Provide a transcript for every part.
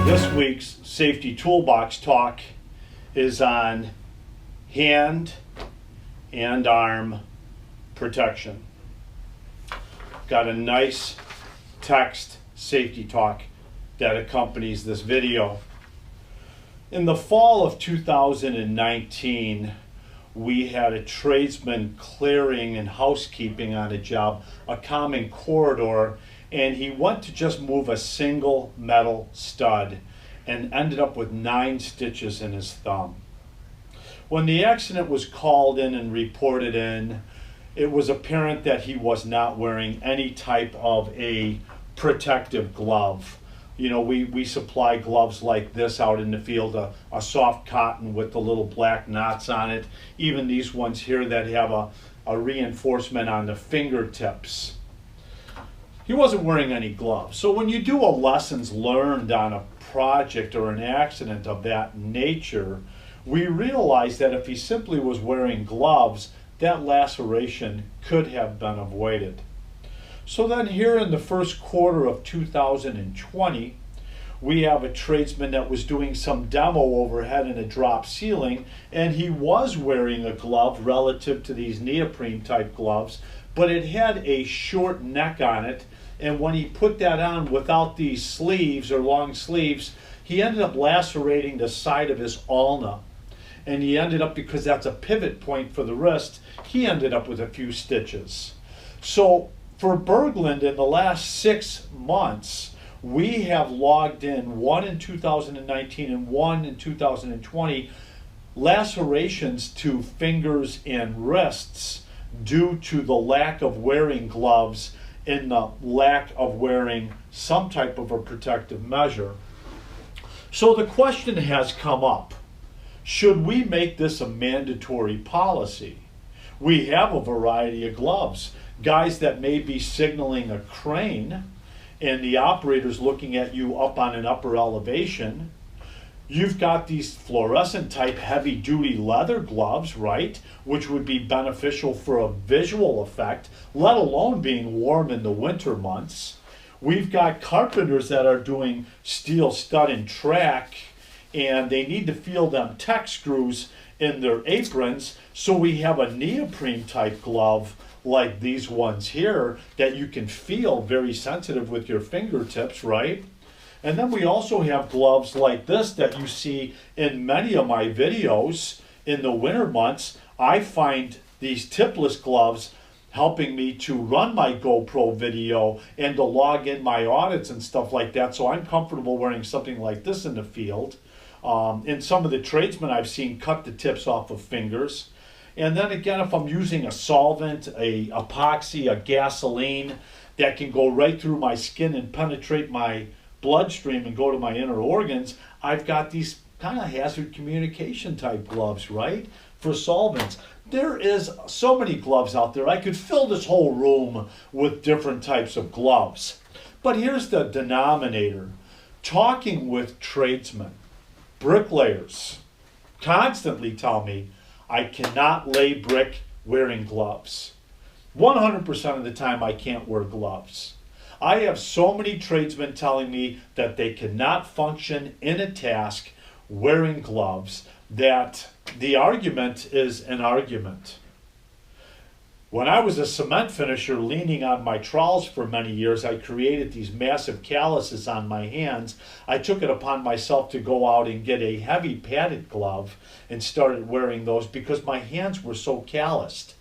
This week's Safety Toolbox talk is on hand and arm protection. Got a nice text safety talk that accompanies this video. In the fall of 2019, we had a tradesman clearing and housekeeping on a job, a common corridor, and he went to just move a single metal stud and ended up with 9 stitches in his thumb. When the accident was called in and reported in, it was apparent that he was not wearing any type of a protective glove. You know, we supply gloves like this out in the field, a soft cotton with the little black knots on it. Even these ones here that have a reinforcement on the fingertips. He wasn't wearing any gloves. So when you do a lessons learned on a project or an accident of that nature, we realized that if he simply was wearing gloves, that laceration could have been avoided. So then here in the first quarter of 2020, we have a tradesman that was doing some demo overhead in a drop ceiling, and he was wearing a glove relative to these neoprene type gloves, but it had a short neck on it, and when he put that on without these sleeves or long sleeves, he ended up lacerating the side of his ulna. And he ended up, because that's a pivot point for the wrist, he ended up with a few stitches. So for Berglund, in the last 6 months, we have logged in, 1 in 2019 and 1 in 2020, lacerations to fingers and wrists due to the lack of wearing gloves and the lack of wearing some type of a protective measure. So the question has come up, should we make this a mandatory policy? We have a variety of gloves. Guys that may be signaling a crane and the operator's looking at you up on an upper elevation. You've got these fluorescent type heavy duty leather gloves, right? Which would be beneficial for a visual effect, let alone being warm in the winter months. We've got carpenters that are doing steel stud and track, and they need to feel them tech screws in their aprons. So we have a neoprene type glove like these ones here that you can feel very sensitive with your fingertips, right? And then we also have gloves like this that you see in many of my videos in the winter months. I find these tipless gloves helping me to run my GoPro video and to log in my audits and stuff like that. So I'm comfortable wearing something like this in the field. And some of the tradesmen I've seen cut the tips off of fingers. And then again, if I'm using a solvent, a epoxy, a gasoline that can go right through my skin and penetrate my bloodstream and go to my inner organs, I've got these kind of hazard communication type gloves, right? For solvents. There is so many gloves out there. I could fill this whole room with different types of gloves. But here's the denominator. Talking with tradesmen, bricklayers, constantly tell me, I cannot lay brick wearing gloves. 100% of the time I can't wear gloves. I have so many tradesmen telling me that they cannot function in a task wearing gloves that the argument is an argument. When I was a cement finisher leaning on my trowels for many years, I created these massive calluses on my hands. I took it upon myself to go out and get a heavy padded glove and started wearing those because my hands were so calloused.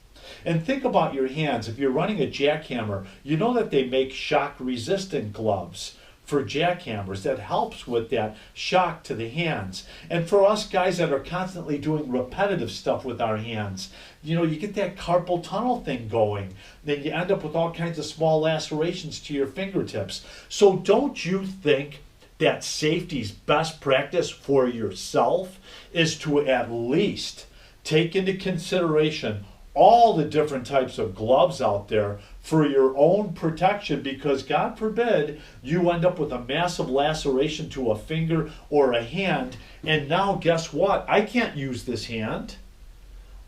And think about your hands. If you're running a jackhammer, you know that they make shock resistant gloves for jackhammers. That helps with that shock to the hands. And for us guys that are constantly doing repetitive stuff with our hands, you know, you get that carpal tunnel thing going. Then you end up with all kinds of small lacerations to your fingertips. So don't you think that safety's best practice for yourself is to at least take into consideration all the different types of gloves out there for your own protection, because God forbid you end up with a massive laceration to a finger or a hand, and now guess what? I can't use this hand.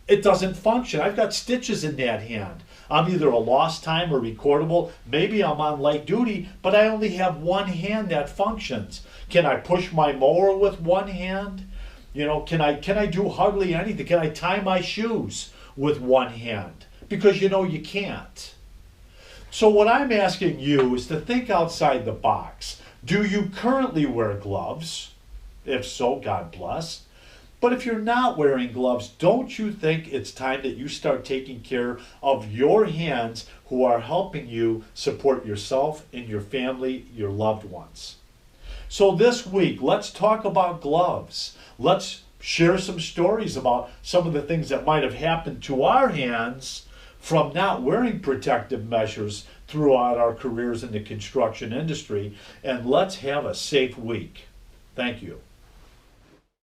It doesn't function. I've got stitches in that hand. I'm either a lost time or recordable. Maybe I'm on light duty, but I only have one hand that functions. Can I push my mower with one hand? Can I do hardly anything? Can I tie my shoes with one hand? Because you can't. So what I'm asking you is to think outside the box. Do you currently wear gloves? If so, God bless. But if you're not wearing gloves, don't you think it's time that you start taking care of your hands who are helping you support yourself and your family, your loved ones? So this week, let's talk about gloves. Let's share some stories about some of the things that might have happened to our hands from not wearing protective measures throughout our careers in the construction industry. And let's have a safe week. Thank you.